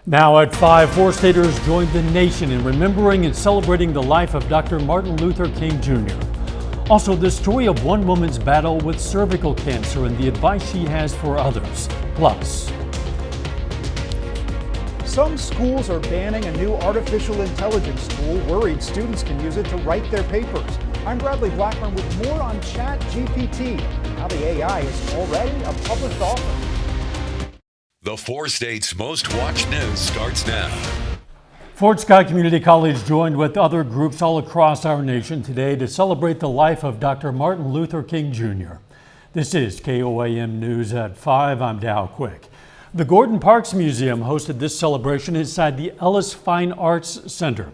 Now at 5, 4 staters joined the nation in remembering and celebrating the life of Dr. Martin Luther King Jr. Also, the story of one woman's battle with cervical cancer and the advice she has for others. Plus, some schools are banning a new artificial intelligence tool, worried students can use it to write their papers. I'm Bradley Blackburn with more on ChatGPT, how the AI is already a published author. The 4 states' most watched news starts now. Fort Scott Community College joined with other groups all across our nation today to celebrate the life of Dr. Martin Luther King Jr. This is KOAM News at 5. I'm Dow Quick. The Gordon Parks Museum hosted this celebration inside the Ellis Fine Arts Center.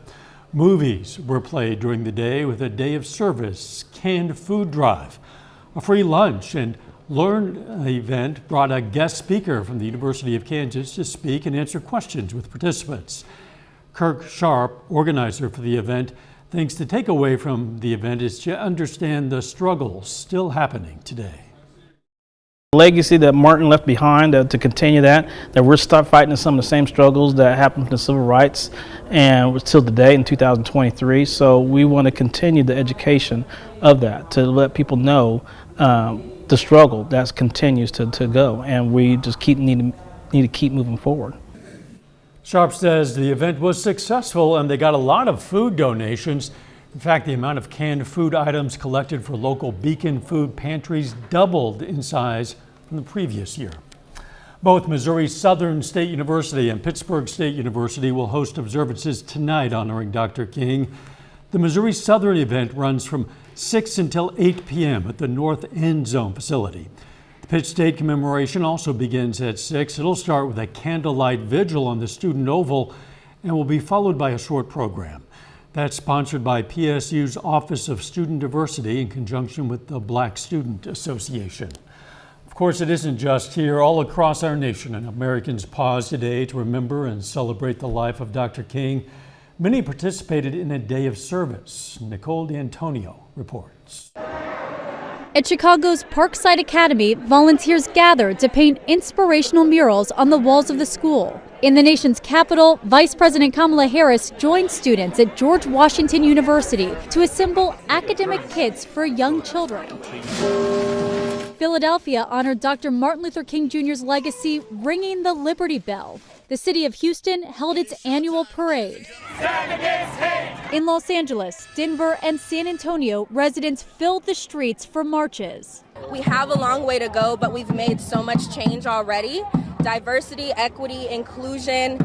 Movies were played during the day with a day of service, canned food drive, a free lunch, and Learn event brought a guest speaker from the University of Kansas to speak and answer questions with participants. Kirk Sharp, organizer for the event, thinks the takeaway from the event is to understand the struggles still happening today. Legacy that Martin left behind, to continue that we're still fighting some of the same struggles that happened to civil rights and still today in 2023. So we want to continue the education of that, to let people know the struggle that continues to go, and we just need to keep moving forward. Sharp says the event was successful and they got a lot of food donations. In fact, the amount of canned food items collected for local Beacon food pantries doubled in size from the previous year. Both Missouri Southern State University and Pittsburgh State University will host observances tonight honoring Dr. King. The Missouri Southern event runs from 6 until 8 p.m. at the North End Zone facility. The Pitt State commemoration also begins at 6. It'll start with a candlelight vigil on the Student Oval and will be followed by a short program. That's sponsored by PSU's Office of Student Diversity in conjunction with the Black Student Association. Of course, it isn't just here. All across our nation, and Americans pause today to remember and celebrate the life of Dr. King. Many participated in a day of service. Nicole D'Antonio reports. At Chicago's Parkside Academy, volunteers gathered to paint inspirational murals on the walls of the school. In the nation's capital, Vice President Kamala Harris joined students at George Washington University to assemble academic kits for young children. Philadelphia honored Dr. Martin Luther King Jr.'s legacy, ringing the Liberty Bell. The city of Houston held its annual parade. In Los Angeles, Denver, and San Antonio, residents filled the streets for marches. We have a long way to go, but we've made so much change already. Diversity, equity, inclusion,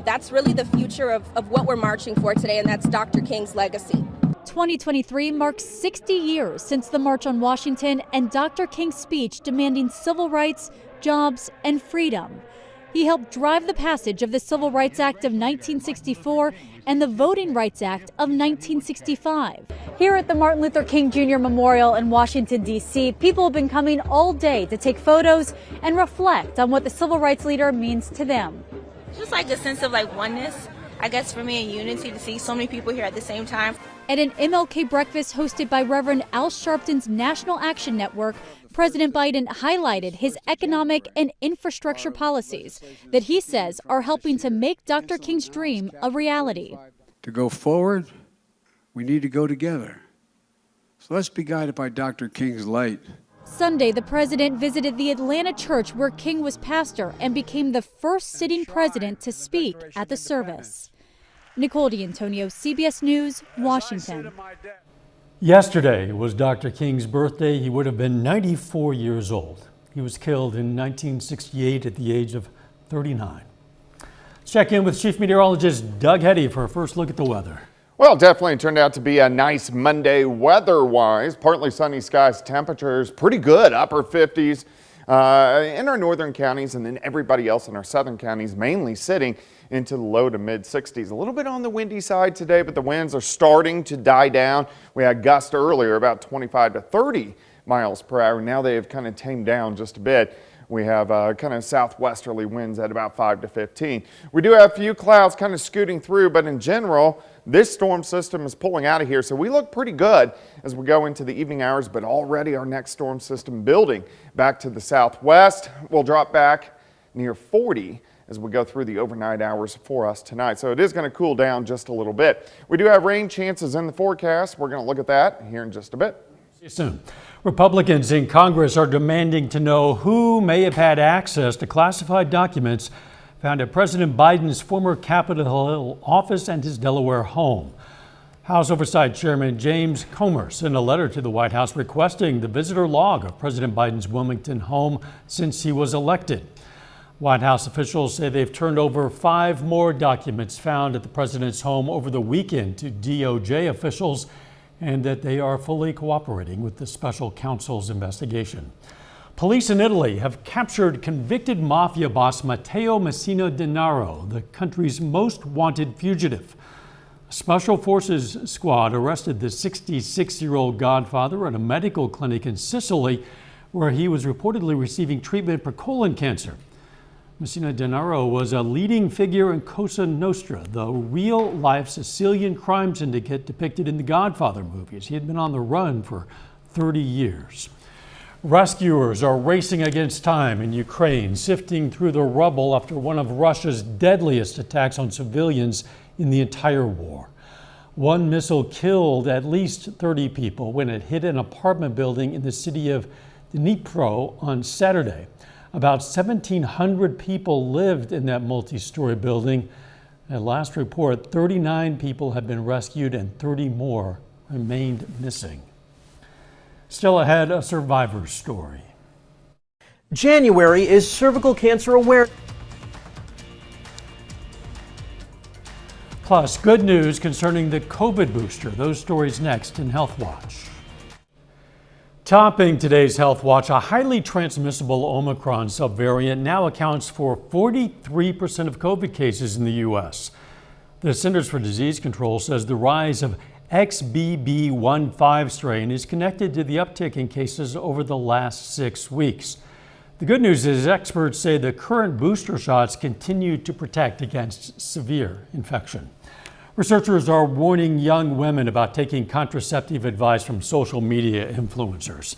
that's really the future of what we're marching for today, and that's Dr. King's legacy. 2023 marks 60 years since the March on Washington and Dr. King's speech demanding civil rights, jobs, and freedom. He helped drive the passage of the Civil Rights Act of 1964 and the Voting Rights Act of 1965. Here at the Martin Luther King Jr. Memorial in Washington, D.C., people have been coming all day to take photos and reflect on what the civil rights leader means to them. Just like a sense of oneness, I guess, for me, and unity to see so many people here at the same time. At an MLK breakfast hosted by Reverend Al Sharpton's National Action Network, President Biden highlighted his economic and infrastructure policies that he says are helping to make Dr. King's dream a reality. To go forward, we need to go together. So let's be guided by Dr. King's light. Sunday, the president visited the Atlanta church where King was pastor and became the first sitting president to speak at the service. Nicole D'Antonio, CBS News, Washington. Yesterday was Dr. King's birthday. He would have been 94 years old. He was killed in 1968 at the age of 39. Let's check in with Chief Meteorologist Doug Heddy for a first look at the weather. Well, it definitely turned out to be a nice Monday weather-wise. Partly sunny skies, temperatures pretty good, upper 50s in our northern counties, and then everybody else in our southern counties mainly sitting into the low to mid 60s. A little bit on the windy side today, but the winds are starting to die down. We had gusts earlier about 25 to 30 miles per hour. Now they have kind of tamed down just a bit. We have kind of southwesterly winds at about 5 to 15. We do have a few clouds kind of scooting through, but in general, this storm system is pulling out of here. So we look pretty good as we go into the evening hours, but already our next storm system building back to the southwest will drop back near 40 as we go through the overnight hours for us tonight. So it is going to cool down just a little bit. We do have rain chances in the forecast. We're going to look at that here in just a bit. See you soon. Republicans in Congress are demanding to know who may have had access to classified documents found at President Biden's former Capitol Hill office and his Delaware home. House Oversight Chairman James Comer sent a letter to the White House requesting the visitor log of President Biden's Wilmington home since he was elected. White House officials say they've turned over 5 more documents found at the president's home over the weekend to DOJ officials, and that they are fully cooperating with the special counsel's investigation. Police in Italy have captured convicted mafia boss Matteo Messina Denaro, the country's most wanted fugitive. A special forces squad arrested the 66-year-old godfather at a medical clinic in Sicily, where he was reportedly receiving treatment for colon cancer. Messina Denaro was a leading figure in Cosa Nostra, the real-life Sicilian crime syndicate depicted in the Godfather movies. He had been on the run for 30 years. Rescuers are racing against time in Ukraine, sifting through the rubble after one of Russia's deadliest attacks on civilians in the entire war. One missile killed at least 30 people when it hit an apartment building in the city of Dnipro on Saturday. About 1,700 people lived in that multi-story building. At last report, 39 people have been rescued and 30 more remained missing. Still ahead, a survivor's story. January is cervical cancer awareness. Plus, good news concerning the COVID booster. Those stories next in Health Watch. Topping today's Health Watch, a highly transmissible Omicron subvariant now accounts for 43% of COVID cases in the U.S. The Centers for Disease Control says the rise of XBB.1.5 strain is connected to the uptick in cases over the last 6 weeks. The good news is experts say the current booster shots continue to protect against severe infection. Researchers are warning young women about taking contraceptive advice from social media influencers.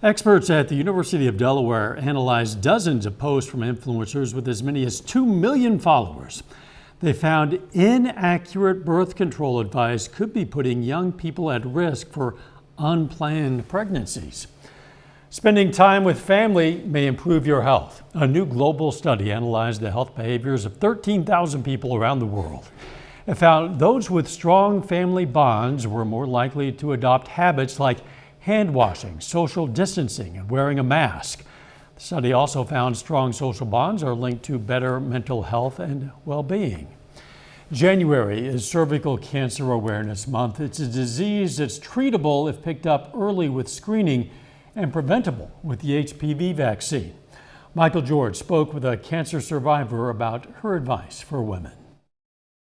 Experts at the University of Delaware analyzed dozens of posts from influencers with as many as 2 million followers. They found inaccurate birth control advice could be putting young people at risk for unplanned pregnancies. Spending time with family may improve your health. A new global study analyzed the health behaviors of 13,000 people around the world. It found those with strong family bonds were more likely to adopt habits like hand washing, social distancing, and wearing a mask. The study also found strong social bonds are linked to better mental health and well-being. January is Cervical Cancer Awareness Month. It's a disease that's treatable if picked up early with screening and preventable with the HPV vaccine. Michael George spoke with a cancer survivor about her advice for women.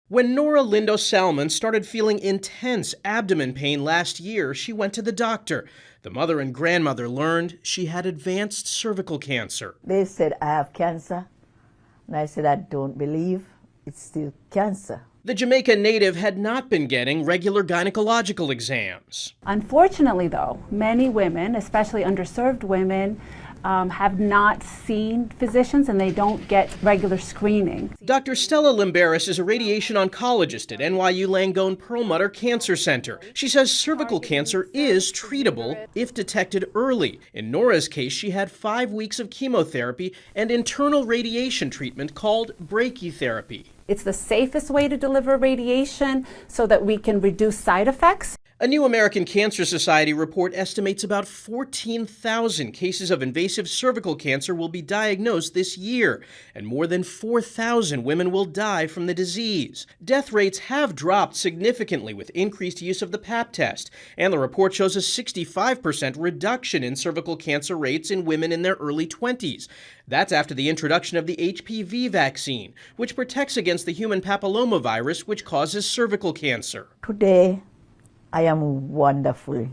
When Nora Lindo Salmon started feeling intense abdomen pain last year, she went to the doctor. The mother and grandmother learned she had advanced cervical cancer. They said, I have cancer. And I said, I don't believe it's still cancer. The Jamaica native had not been getting regular gynecological exams. Unfortunately, though, many women, especially underserved women, have not seen physicians and they don't get regular screening. Dr. Stella Limberis is a radiation oncologist at NYU Langone Perlmutter Cancer Center. She says cervical cancer is treatable if detected early. In Nora's case, she had 5 weeks of chemotherapy and internal radiation treatment called brachytherapy. It's the safest way to deliver radiation so that we can reduce side effects. A new American Cancer Society report estimates about 14,000 cases of invasive cervical cancer will be diagnosed this year, and more than 4,000 women will die from the disease. Death rates have dropped significantly with increased use of the Pap test, and the report shows a 65% reduction in cervical cancer rates in women in their early 20s. That's after the introduction of the HPV vaccine, which protects against the human papillomavirus, which causes cervical cancer. Today, I am wonderful.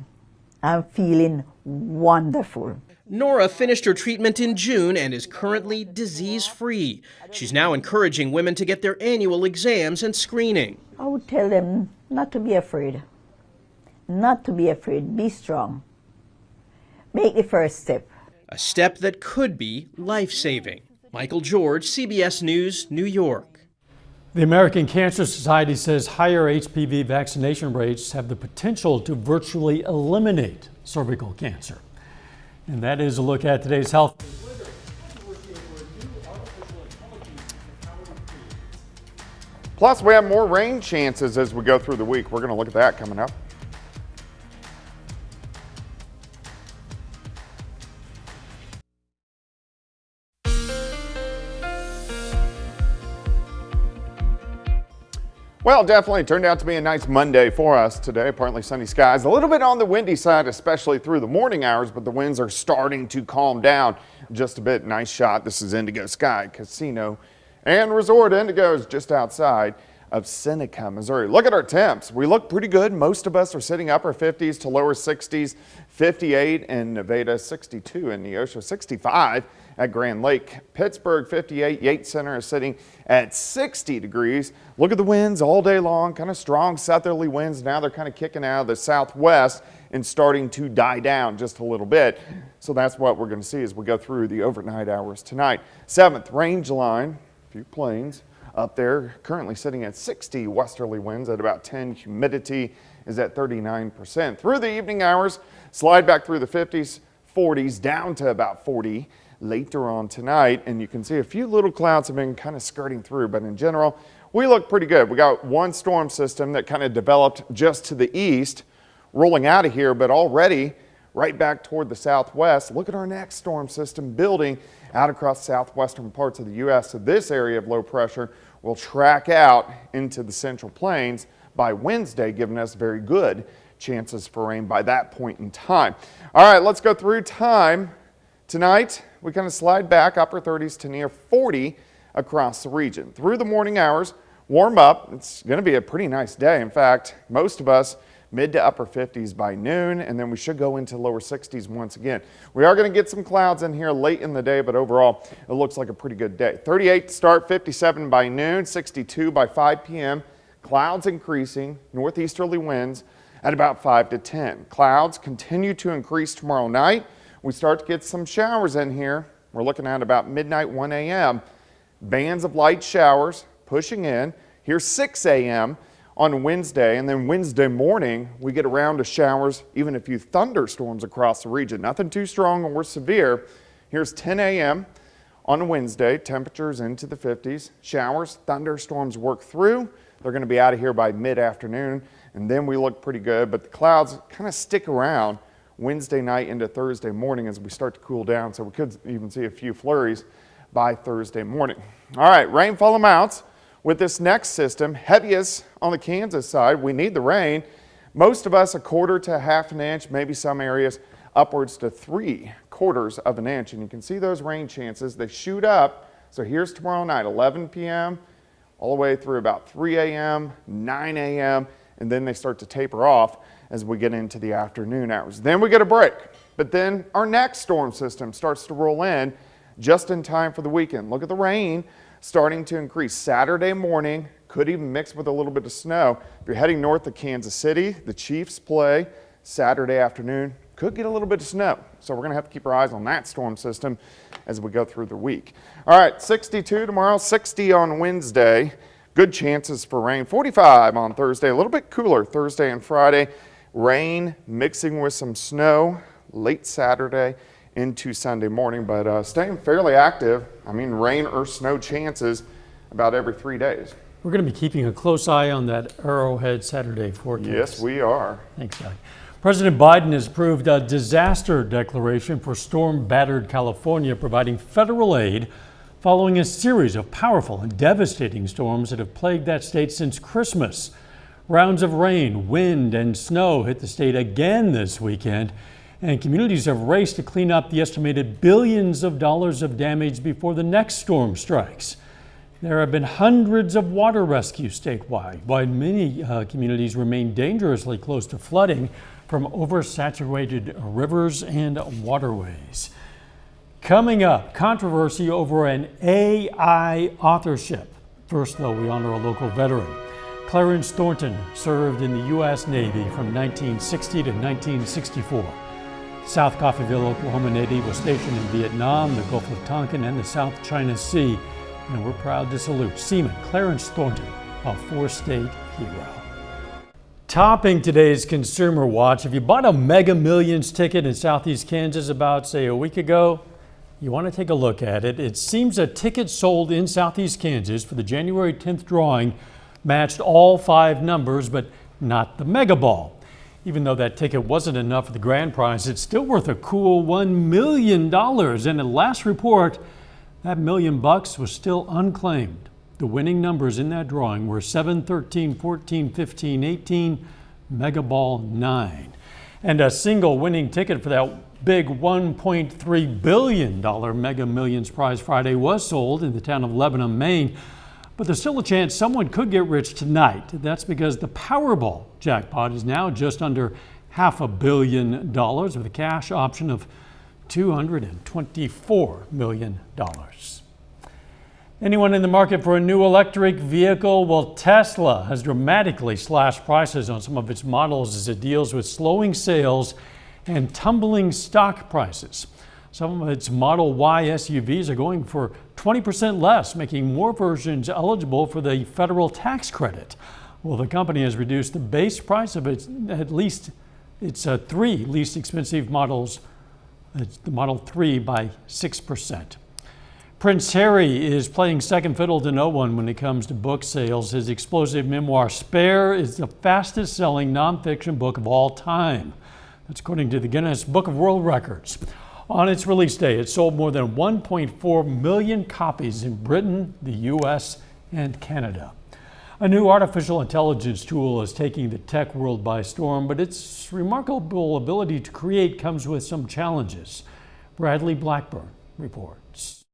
I'm feeling wonderful. Nora finished her treatment in June and is currently disease-free. She's now encouraging women to get their annual exams and screening. I would tell them not to be afraid. Not to be afraid. Be strong. Make the first step. A step that could be life-saving. Michael George, CBS News, New York. The American Cancer Society says higher HPV vaccination rates have the potential to virtually eliminate cervical cancer. And that is a look at today's health. Plus, we have more rain chances as we go through the week. We're going to look at that coming up. Well, definitely turned out to be a nice Monday for us today. Partly sunny skies, a little bit on the windy side, especially through the morning hours, but the winds are starting to calm down just a bit. Nice shot. This is Indigo Sky Casino and Resort. Indigo is just outside of Seneca, Missouri. Look at our temps. We look pretty good. Most of us are sitting upper 50s to lower 60s, 58 in Nevada, 62 in Neosho, 65 at Grand Lake. Pittsburgh, 58. Yates Center is sitting at 60 degrees. Look at the winds all day long, kind of strong southerly winds. Now they're kind of kicking out of the southwest and starting to die down just a little bit. So that's what we're going to see as we go through the overnight hours tonight. 7th range line, a few planes up there, currently sitting at 60 westerly winds at about 10. Humidity is at 39%. Through the evening hours, slide back through the 50s, 40s, down to about 40 later on tonight. And you can see a few little clouds have been kind of skirting through, but in general, we look pretty good. We got one storm system that kind of developed just to the east, rolling out of here, but already right back toward the southwest. Look at our next storm system building out across southwestern parts of the U.S. So this area of low pressure will track out into the central plains by Wednesday, giving us very good chances for rain by that point in time. All right, let's go through time. Tonight, we kind of slide back upper 30s to near 40 across the region. Through the morning hours, warm up. It's going to be a pretty nice day. In fact, most of us mid to upper 50s by noon, and then we should go into lower 60s once again. We are going to get some clouds in here late in the day, but overall, it looks like a pretty good day. 38 to start, 57 by noon, 62 by 5 p.m. Clouds increasing, northeasterly winds at about 5 to 10. Clouds continue to increase tomorrow night. We start to get some showers in here. We're looking at about midnight, 1 a.m. Bands of light showers pushing in. Here's 6 a.m. on Wednesday, and then Wednesday morning, we get around to showers, even a few thunderstorms across the region. Nothing too strong or severe. Here's 10 a.m. on Wednesday, temperatures into the 50s. Showers, thunderstorms work through. They're going to be out of here by mid-afternoon, and then we look pretty good, but the clouds kind of stick around Wednesday night into Thursday morning as we start to cool down, so we could even see a few flurries by Thursday morning. All right, rainfall amounts with this next system, heaviest on the Kansas side. We need the rain. Most of us 1/4 to 1/2 inch, maybe some areas upwards to 3/4 of an inch. And you can see those rain chances, they shoot up. So here's tomorrow night, 11 p.m. all the way through about 3 a.m., 9 a.m., and then they start to taper off as we get into the afternoon hours. Then we get a break. But then our next storm system starts to roll in just in time for the weekend. Look at the rain starting to increase Saturday morning, could even mix with a little bit of snow. If you're heading north of Kansas City, the Chiefs play Saturday afternoon, could get a little bit of snow. So we're going to have to keep our eyes on that storm system as we go through the week. All right, 62 tomorrow, 60 on Wednesday. Good chances for rain. 45 on Thursday, a little bit cooler Thursday and Friday. Rain mixing with some snow late Saturday into Sunday morning, but staying fairly active. I mean, rain or snow chances about every 3 days. We're going to be keeping a close eye on that Arrowhead Saturday forecast. Yes, we are. Thanks, Doug. President Biden has approved a disaster declaration for storm-battered California, providing federal aid following a series of powerful and devastating storms that have plagued that state since Christmas. Rounds of rain, wind, and snow hit the state again this weekend, and communities have raced to clean up the estimated billions of dollars of damage before the next storm strikes. There have been hundreds of water rescues statewide, while many communities remain dangerously close to flooding from oversaturated rivers and waterways. Coming up, controversy over an AI authorship. First, though, we honor a local veteran. Clarence Thornton served in the U.S. Navy from 1960 to 1964. South Coffeyville, Oklahoma native was stationed in Vietnam, the Gulf of Tonkin, and the South China Sea. And we're proud to salute Seaman Clarence Thornton, a four-state hero. Topping today's Consumer Watch, if you bought a Mega Millions ticket in Southeast Kansas about, say, a week ago, you want to take a look at it. It seems a ticket sold in Southeast Kansas for the January 10th drawing matched all 5 numbers, but not the Mega Ball. Even though that ticket wasn't enough for the grand prize, it's still worth a cool $1 million. And at last report, that $1 million was still unclaimed. The winning numbers in that drawing were 7, 13, 14, 15, 18, Mega Ball 9. And a single winning ticket for that big $1.3 billion Mega Millions prize Friday was sold in the town of Lebanon, Maine. But there's still a chance someone could get rich tonight. That's because the Powerball jackpot is now just under $500 million with a cash option of $224 million. Anyone in the market for a new electric vehicle? Well, Tesla has dramatically slashed prices on some of its models as it deals with slowing sales and tumbling stock prices. Some of its Model Y SUVs are going for 20% less, making more versions eligible for the federal tax credit. Well, the company has reduced the base price of its 3 least expensive models, the Model 3, by 6%. Prince Harry is playing second fiddle to no one when it comes to book sales. His explosive memoir, Spare, is the fastest selling nonfiction book of all time. That's according to the Guinness Book of World Records. On its release day, it sold more than 1.4 million copies in Britain, the U.S., and Canada. A new artificial intelligence tool is taking the tech world by storm, but its remarkable ability to create comes with some challenges. Bradley Blackburn reports.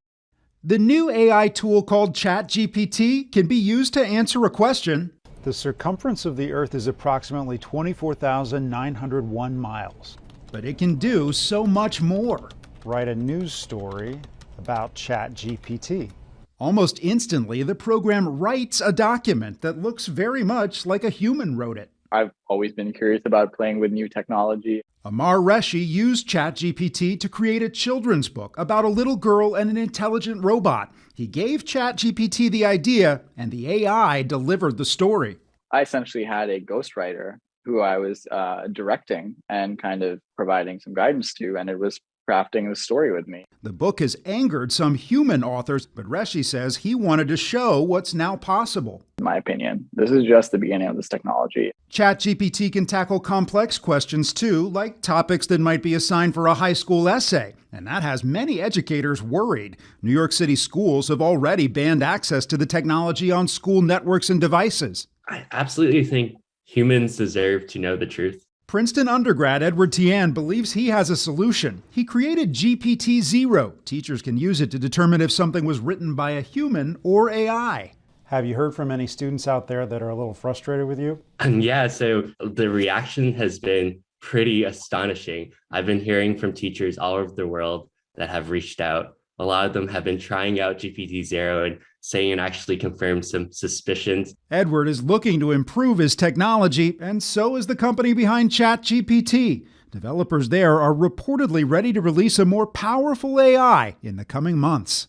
The new AI tool called ChatGPT can be used to answer a question. The circumference of the Earth is approximately 24,901 miles. But it can do so much more. Write a news story about ChatGPT. Almost instantly, the program writes a document that looks very much like a human wrote it. I've always been curious about playing with new technology. Amar Reshi used ChatGPT to create a children's book about a little girl and an intelligent robot. He gave ChatGPT the idea, and the AI delivered the story. I essentially had a ghostwriter who I was directing and kind of providing some guidance to, and it was crafting the story with me. The book has angered some human authors, but Reshi says he wanted to show what's now possible. In my opinion, this is just the beginning of this technology. ChatGPT can tackle complex questions too, like topics that might be assigned for a high school essay. And that has many educators worried. New York City schools have already banned access to the technology on school networks and devices. I absolutely think humans deserve to know the truth. Princeton undergrad Edward Tian believes he has a solution. He created GPT-0. Teachers can use it to determine if something was written by a human or AI. Have you heard from any students out there that are a little frustrated with you? Yeah, so the reaction has been pretty astonishing. I've been hearing from teachers all over the world that have reached out. A lot of them have been trying out GPT-0 and saying it actually confirmed some suspicions. Edward is looking to improve his technology, and so is the company behind ChatGPT. Developers there are reportedly ready to release a more powerful AI in the coming months.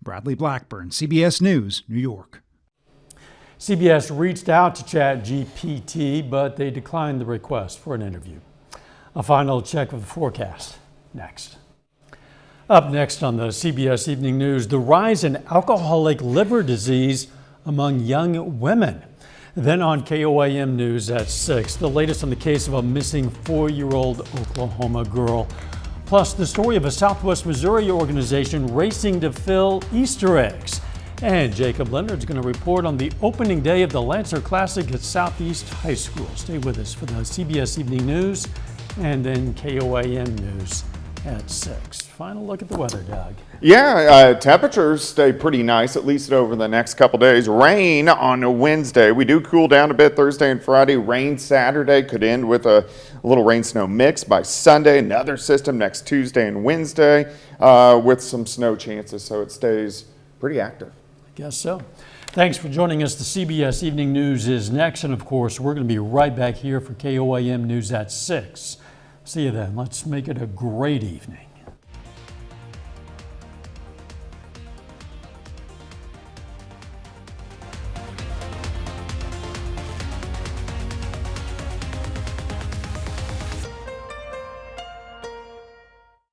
Bradley Blackburn, CBS News, New York. CBS reached out to ChatGPT, but they declined the request for an interview. A final check of the forecast next. Up next on the CBS Evening News, the rise in alcoholic liver disease among young women. Then on KOAM News at 6, the latest on the case of a missing 4-year-old Oklahoma girl. Plus, the story of a Southwest Missouri organization racing to fill Easter eggs. And Jacob Leonard's going to report on the opening day of the Lancer Classic at Southeast High School. Stay with us for the CBS Evening News and then KOAM News at 6. Final look at the weather, Doug. Yeah, temperatures stay pretty nice, at least over the next couple days. Rain on a Wednesday. We do cool down a bit Thursday and Friday. Rain Saturday could end with a little rain-snow mix by Sunday. Another system next Tuesday and Wednesday with some snow chances, so it stays pretty active. I guess so. Thanks for joining us. The CBS Evening News is next, and of course, we're going to be right back here for KOAM News at 6. See you then. Let's make it a great evening.